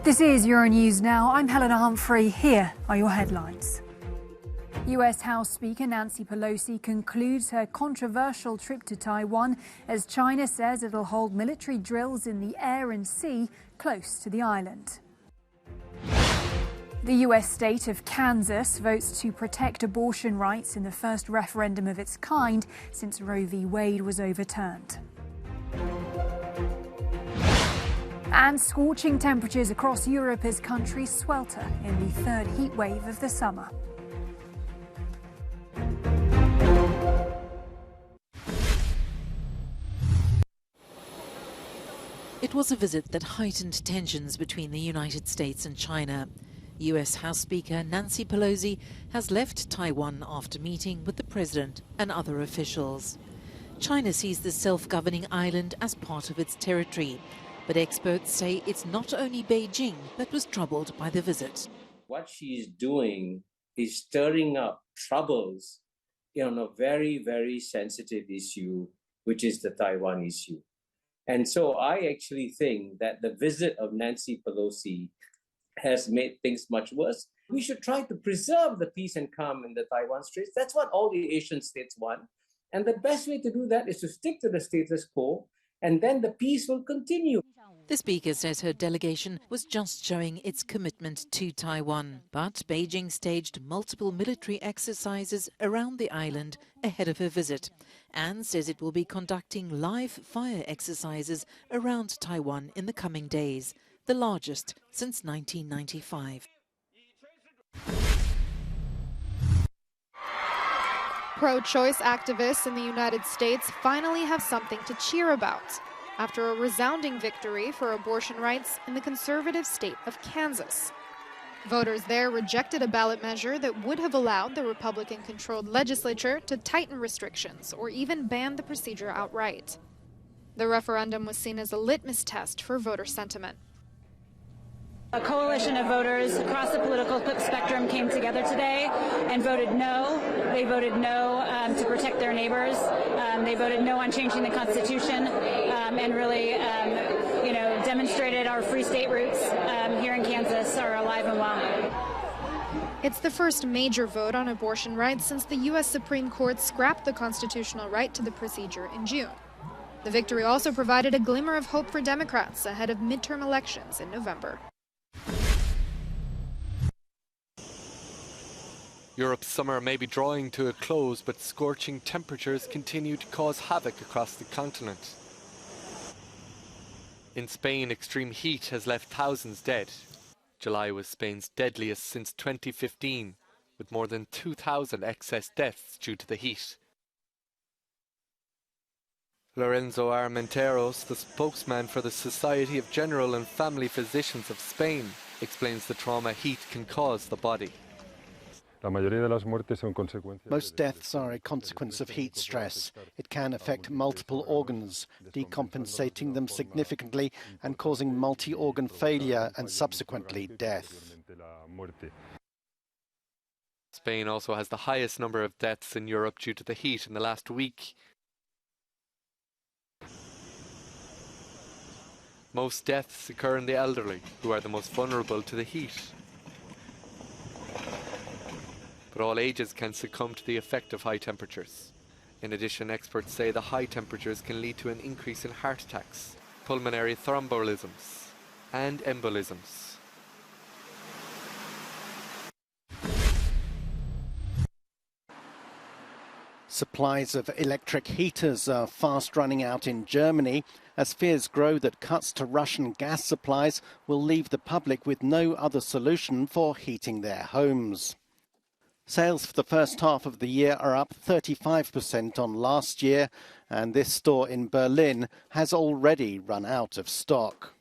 This is Euronews Now. I'm Helena Humphrey. Here are your headlines. US House Speaker Nancy Pelosi concludes her controversial trip to Taiwan as China says it'll hold military drills in the air and sea close to the island. The US state of Kansas votes to protect abortion rights in the first referendum of its kind since Roe v. Wade was overturned. And scorching temperatures across Europe as countries swelter in the third heat wave of the summer. It was a visit that heightened tensions between the United States and China. US House Speaker Nancy Pelosi has left Taiwan after meeting with the president and other officials. China sees the self-governing island as part of its territory, but experts say it's not only Beijing that was troubled by the visit. What she's doing is stirring up troubles on a very, very sensitive issue, which is the Taiwan issue. And so I actually think that the visit of Nancy Pelosi has made things much worse. We should try to preserve the peace and calm in the Taiwan Straits. That's what all the Asian states want. And the best way to do that is to stick to the status quo, and then the peace will continue. The speaker says her delegation was just showing its commitment to Taiwan. But Beijing staged multiple military exercises around the island ahead of her visit and says it will be conducting live fire exercises around Taiwan in the coming days, the largest since 1995. Pro-choice activists in the United States finally have something to cheer about after a resounding victory for abortion rights in the conservative state of Kansas. Voters there rejected a ballot measure that would have allowed the Republican-controlled legislature to tighten restrictions or even ban the procedure outright. The referendum was seen as a litmus test for voter sentiment. A coalition of voters across the political spectrum came together today and voted no. They voted no to protect their neighbors. They voted no on changing the Constitution and really, demonstrated our free state roots here in Kansas are alive and well. It's the first major vote on abortion rights since the U.S. Supreme Court scrapped the constitutional right to the procedure in June. The victory also provided a glimmer of hope for Democrats ahead of midterm elections in November. Europe's summer may be drawing to a close, but scorching temperatures continue to cause havoc across the continent. In Spain, extreme heat has left thousands dead. July was Spain's deadliest since 2015, with more than 2,000 excess deaths due to the heat. Lorenzo Armenteros, the spokesman for the Society of General and Family Physicians of Spain, explains the trauma heat can cause the body. Most deaths are a consequence of heat stress. It can affect multiple organs, decompensating them significantly and causing multi-organ failure and subsequently death. Spain also has the highest number of deaths in Europe due to the heat in the last week. Most deaths occur in the elderly, who are the most vulnerable to the heat. But all ages can succumb to the effect of high temperatures. In addition, experts say the high temperatures can lead to an increase in heart attacks, pulmonary thrombolisms, and embolisms. Supplies of electric heaters are fast running out in Germany as fears grow that cuts to Russian gas supplies will leave the public with no other solution for heating their homes. Sales for the first half of the year are up 35% on last year, and this store in Berlin has already run out of stock.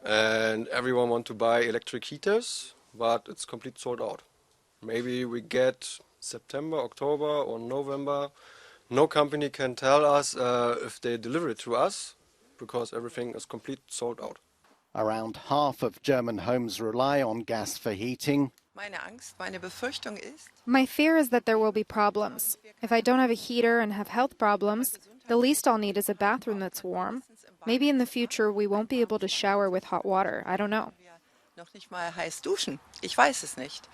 And everyone wants to buy electric heaters, but it's completely sold out. Maybe we get September, October or November. No company can tell us if they deliver it to us, because everything is completely sold out. Around half of German homes rely on gas for heating. My fear is that there will be problems. If I don't have a heater and have health problems, the least I'll need is a bathroom that's warm. Maybe in the future we won't be able to shower with hot water. I don't know. Noch nicht mal heiß duschen. Ich weiß es nicht.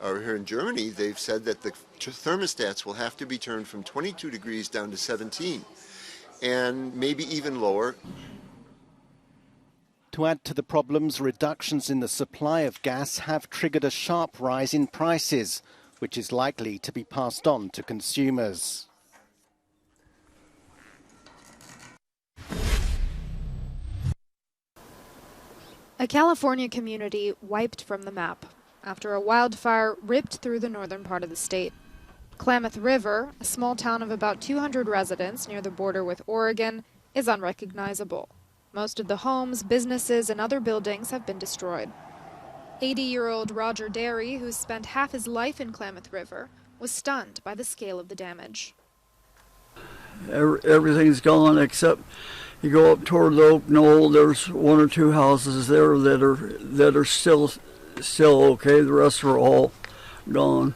Here in Germany, they've said that the thermostats will have to be turned from 22 degrees down to 17, and maybe even lower. To add to the problems, reductions in the supply of gas have triggered a sharp rise in prices, which is likely to be passed on to consumers. A California community wiped from the map after a wildfire ripped through the northern part of the state. Klamath River, a small town of about 200 residents near the border with Oregon, is unrecognizable. Most of the homes, businesses, and other buildings have been destroyed. 80-year-old Roger Derry, who spent half his life in Klamath River, was stunned by the scale of the damage. Everything's gone except you go up toward the Oak Knoll, there's one or two houses there that are still okay. The rest are all gone.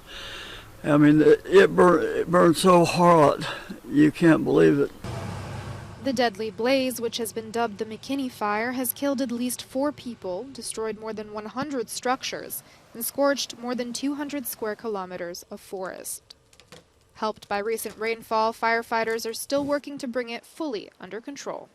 I mean, it burned so hot, you can't believe it. The deadly blaze, which has been dubbed the McKinney Fire, has killed at least 4 people, destroyed more than 100 structures, and scorched more than 200 square kilometers of forest. Helped by recent rainfall, firefighters are still working to bring it fully under control.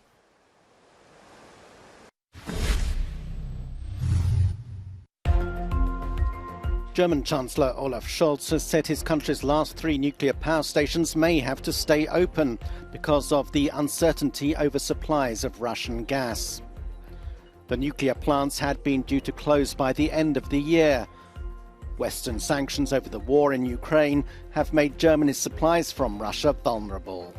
German Chancellor Olaf Scholz has said his country's last 3 nuclear power stations may have to stay open because of the uncertainty over supplies of Russian gas. The nuclear plants had been due to close by the end of the year. Western sanctions over the war in Ukraine have made Germany's supplies from Russia vulnerable.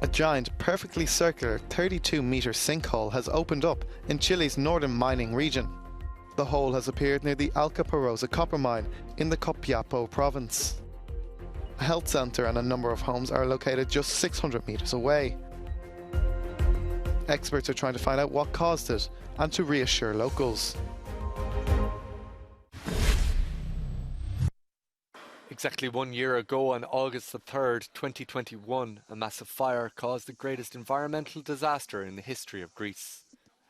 A giant, perfectly circular 32-metre sinkhole has opened up in Chile's northern mining region. The hole has appeared near the Alcaparrosa copper mine in the Copiapó province. A health centre and a number of homes are located just 600 metres away. Experts are trying to find out what caused it and to reassure locals. Exactly 1 year ago, on August the 3rd, 2021, a massive fire caused the greatest environmental disaster in the history of Greece.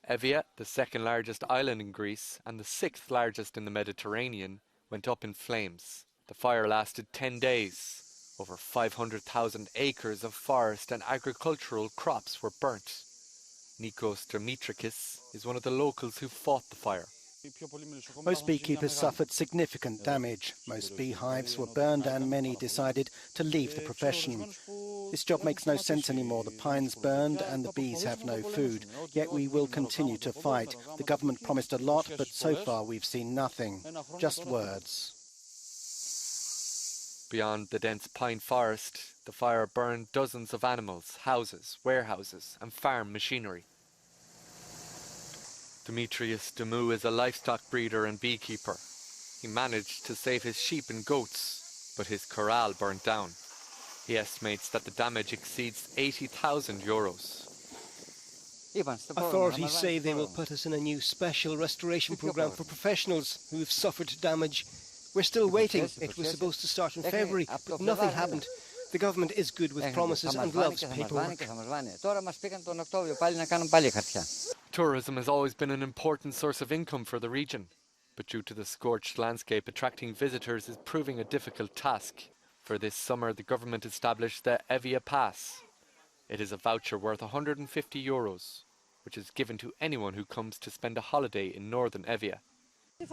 Evia, the second largest island in Greece and the 6th largest in the Mediterranean, went up in flames. The fire lasted 10 days. Over 500,000 acres of forest and agricultural crops were burnt. Nikos Dimitrakis is one of the locals who fought the fire. Most beekeepers suffered significant damage. Most beehives were burned and many decided to leave the profession. This job makes no sense anymore. The pines burned and the bees have no food. Yet we will continue to fight. The government promised a lot, but so far we've seen nothing. Just words. Beyond the dense pine forest, the fire burned dozens of animals, houses, warehouses and farm machinery. Demetrius Demu is a livestock breeder and beekeeper. He managed to save his sheep and goats, but his corral burnt down. He estimates that the damage exceeds €80,000. Authorities say they will put us in a new special restoration program for professionals who have suffered damage. We're still waiting. It was supposed to start in February, but nothing happened. The government is good with promises and loves paperwork. Tourism has always been an important source of income for the region, but due to the scorched landscape, attracting visitors is proving a difficult task. For this summer, the government established the Evia Pass. It is a voucher worth €150, which is given to anyone who comes to spend a holiday in northern Evia. The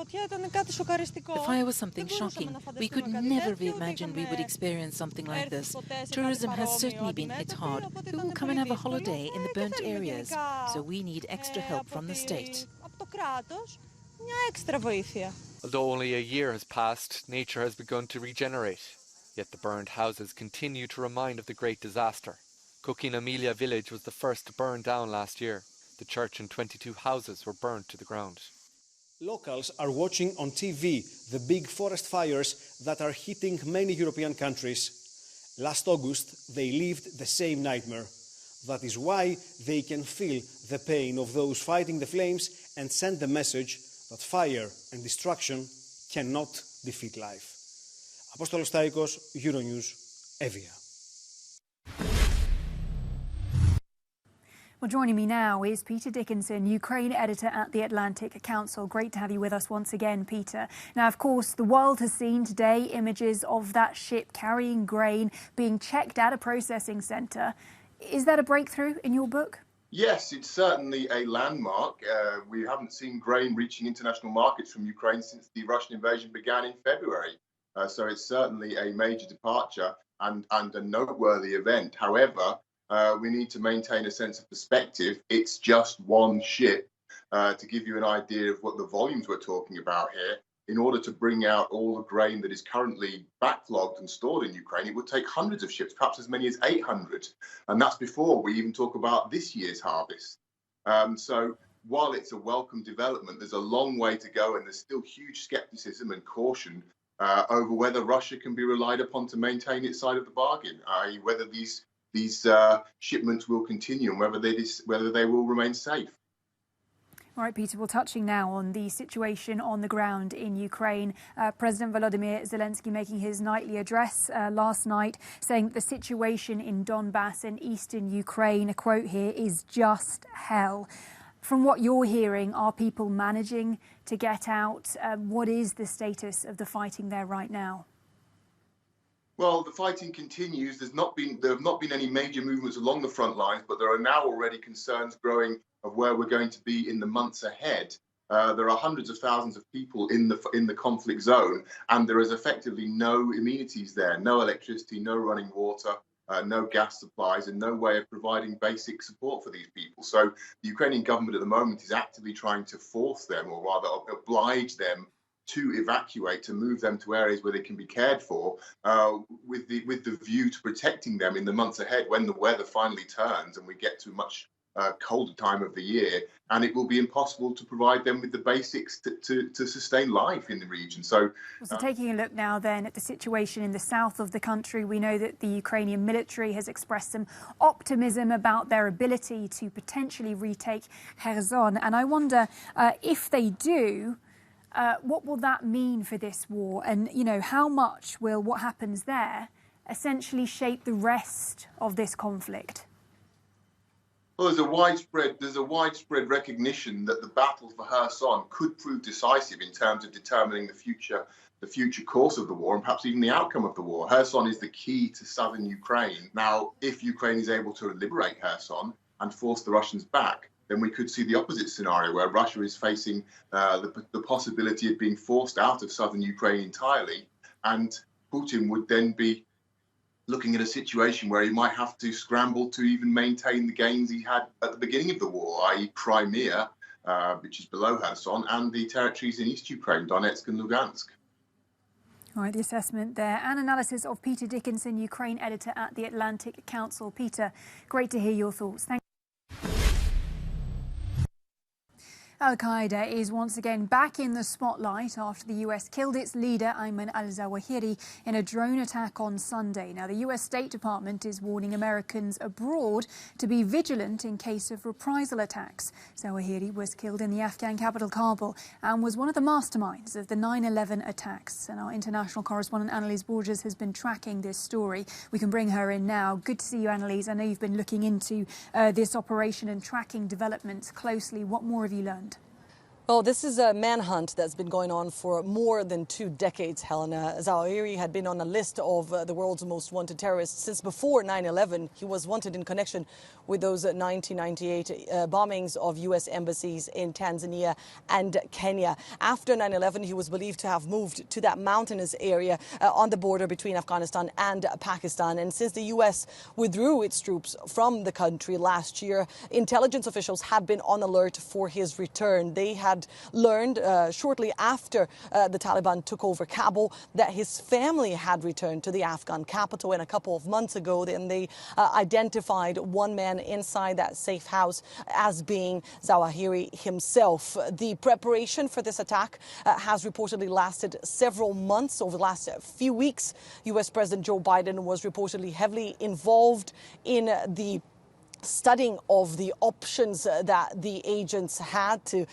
fire was something shocking. We could never have imagined we would experience something like this. Tourism has certainly been hit hard. Who will come and have a holiday in the burnt areas? So we need extra help from the state. Although only a year has passed, nature has begun to regenerate. Yet the burned houses continue to remind of the great disaster. Cooking Amelia village was the first to burn down last year. The church and 22 houses were burned to the ground. Locals are watching on TV the big forest fires that are hitting many European countries. Last August, they lived the same nightmare. That is why they can feel the pain of those fighting the flames and send the message that fire and destruction cannot defeat life. Apostolos Taikos, Euronews, Evia. Well, joining me now is Peter Dickinson, Ukraine editor at the Atlantic Council. Great to have you with us once again, Peter. Now, of course, the world has seen today images of that ship carrying grain being checked at a processing centre. Is that a breakthrough in your book? Yes, it's certainly a landmark. We haven't seen grain reaching international markets from Ukraine since the Russian invasion began in February. So it's certainly a major departure and a noteworthy event. However, we need to maintain a sense of perspective. It's just one ship. To give you an idea of what the volumes we're talking about here, in order to bring out all the grain that is currently backlogged and stored in Ukraine, it would take hundreds of ships, perhaps as many as 800. And that's before we even talk about this year's harvest. So while it's a welcome development, there's a long way to go, and there's still huge skepticism and caution over whether Russia can be relied upon to maintain its side of the bargain, i.e. whether these shipments will continue and whether they will remain safe. All right, Peter, we're touching now on the situation on the ground in Ukraine. President Volodymyr Zelensky making his nightly address last night, saying that the situation in Donbass and eastern Ukraine, a quote here, is just hell. From what you're hearing, are people managing to get out? What is the status of the fighting there right now? Well, the fighting continues. There have not been any major movements along the front lines, but there are now already concerns growing of where we're going to be in the months ahead. There are hundreds of thousands of people in the conflict zone, and there is effectively no amenities there: no electricity, no running water, no gas supplies, and no way of providing basic support for these people. So the Ukrainian government at the moment is actively trying to force them, or rather oblige them, to evacuate, to move them to areas where they can be cared for, with the view to protecting them in the months ahead when the weather finally turns and we get to a much colder time of the year, and it will be impossible to provide them with the basics to sustain life in the region. So taking a look now then at the situation in the south of the country, we know that the Ukrainian military has expressed some optimism about their ability to potentially retake Kherson, and I wonder if they do, what will that mean for this war? And, you know, how much will what happens there essentially shape the rest of this conflict? Well, there's a widespread recognition that the battle for Kherson could prove decisive in terms of determining the future course of the war and perhaps even the outcome of the war. Kherson is the key to southern Ukraine. Now, if Ukraine is able to liberate Kherson and force the Russians back, then we could see the opposite scenario where Russia is facing the possibility of being forced out of southern Ukraine entirely, and Putin would then be looking at a situation where he might have to scramble to even maintain the gains he had at the beginning of the war, i.e. Crimea, which is below Kherson, and the territories in East Ukraine, Donetsk and Lugansk. All right, the assessment there and analysis of Peter Dickinson, Ukraine editor at the Atlantic Council. Peter, great to hear your thoughts. Thank you. Al-Qaeda is once again back in the spotlight after the US killed its leader, Ayman alZawahiri, in a drone attack on Sunday. Now, the US State Department is warning Americans abroad to be vigilant in case of reprisal attacks. Zawahiri was killed in the Afghan capital, Kabul, and was one of the masterminds of the 9/11 attacks. And our international correspondent, Annalise Borges, has been tracking this story. We can bring her in now. Good to see you, Annalise. I know you've been looking into this operation and tracking developments closely. What more have you learned? Well, this is a manhunt that's been going on for more than 2 decades, Helena. Zawahiri had been on a list of the world's most wanted terrorists since before 9/11. He was wanted in connection with those 1998 bombings of U.S. embassies in Tanzania and Kenya. After 9/11, he was believed to have moved to that mountainous area on the border between Afghanistan and Pakistan. And since the U.S. withdrew its troops from the country last year, intelligence officials have been on alert for his return. They had learned shortly after the Taliban took over Kabul that his family had returned to the Afghan capital, and a couple of months ago then they identified one man inside that safe house as being Zawahiri himself. The preparation for this attack has reportedly lasted several months. Over the last few weeks, U.S. President Joe Biden was reportedly heavily involved in the studying of the options that the agents had to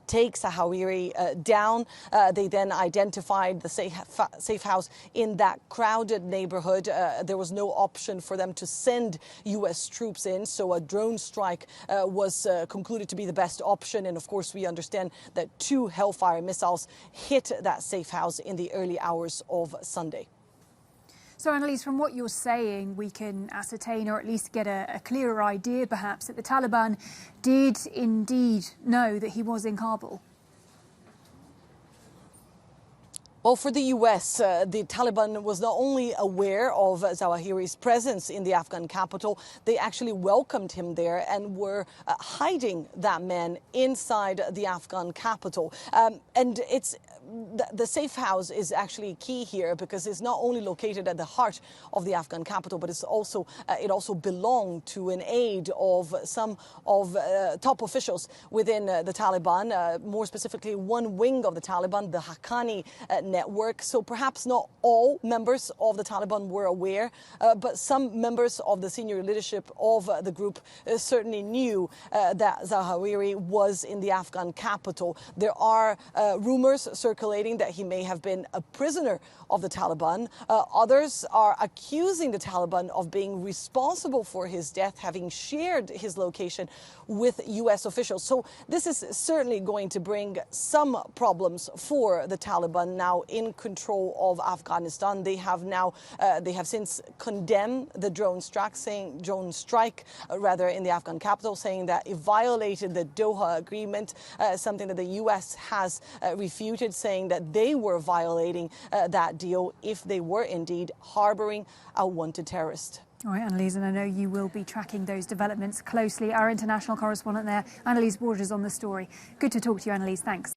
take alZawahiri down. They then identified the safe house in that crowded neighborhood. There was no option for them to send U.S. troops in, so a drone strike was concluded to be the best option. And of course, we understand that 2 Hellfire missiles hit that safe house in the early hours of Sunday. So, Annalise, from what you're saying, we can ascertain or at least get a clearer idea, perhaps, that the Taliban did indeed know that he was in Kabul. Well, for the U.S., the Taliban was not only aware of alZawahiri's presence in the Afghan capital, they actually welcomed him there and were hiding that man inside the Afghan capital. And it's the safe house is actually key here because it's not only located at the heart of the Afghan capital, but it also belonged to an aide of some of top officials within the Taliban, more specifically one wing of the Taliban, the Haqqani network. So perhaps not all members of the Taliban were aware, but some members of the senior leadership of the group certainly knew that alZawahiri was in the Afghan capital. There are rumors circulating that he may have been a prisoner of the Taliban. Others are accusing the Taliban of being responsible for his death, having shared his location with U.S. officials. So this is certainly going to bring some problems for the Taliban now in control of Afghanistan. They have since condemned the drone strike in the Afghan capital, saying that it violated the Doha agreement, something that the U.S. has refuted, saying that they were violating that deal if they were indeed harboring a wanted terrorist. All right, Annalise, and I know you will be tracking those developments closely. Our international correspondent there, Annalise Borges, on the story. Good to talk to you, Annalise. Thanks.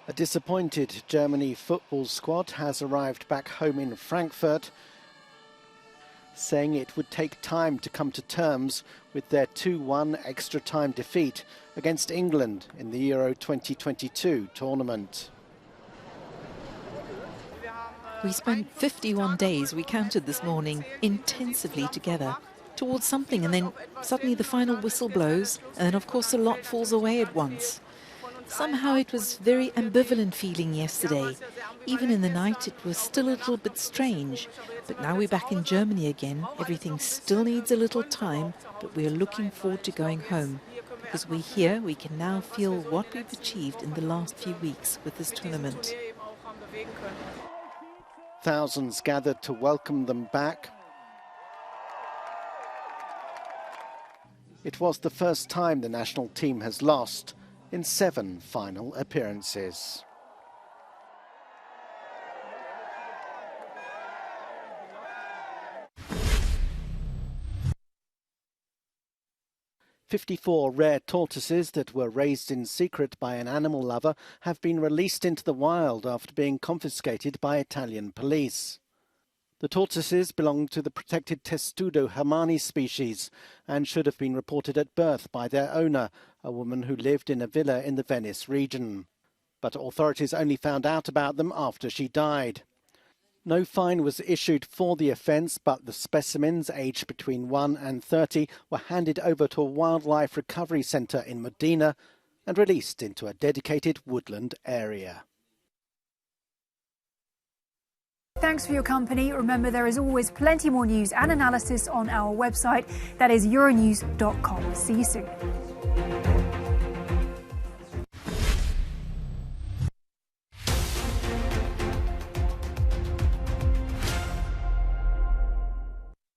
A disappointed Germany football squad has arrived back home in Frankfurt, saying it would take time to come to terms with their 2-1 extra-time defeat against England in the Euro 2022 tournament. We spent 51 days, we counted this morning, intensively together towards something, and then suddenly the final whistle blows, and then of course a lot falls away at once. Somehow it was very ambivalent feeling yesterday. Even in the night it was still a little bit strange. But now we're back in Germany again. Everything still needs a little time, but we're looking forward to going home. Because we're here, we can now feel what we've achieved in the last few weeks with this tournament. Thousands gathered to welcome them back. It was the first time the national team has lost in 7 final appearances. "54 rare tortoises that were raised in secret by an animal lover have been released into the wild after being confiscated by Italian police. The tortoises belong to the protected Testudo hermani species and should have been reported at birth by their owner, a woman who lived in a villa in the Venice region. But authorities only found out about them after she died. No fine was issued for the offence, but the specimens, aged between 1 and 30, were handed over to a wildlife recovery centre in Modena and released into a dedicated woodland area. Thanks for your company. Remember, there is always plenty more news and analysis on our website. That is euronews.com. See you soon.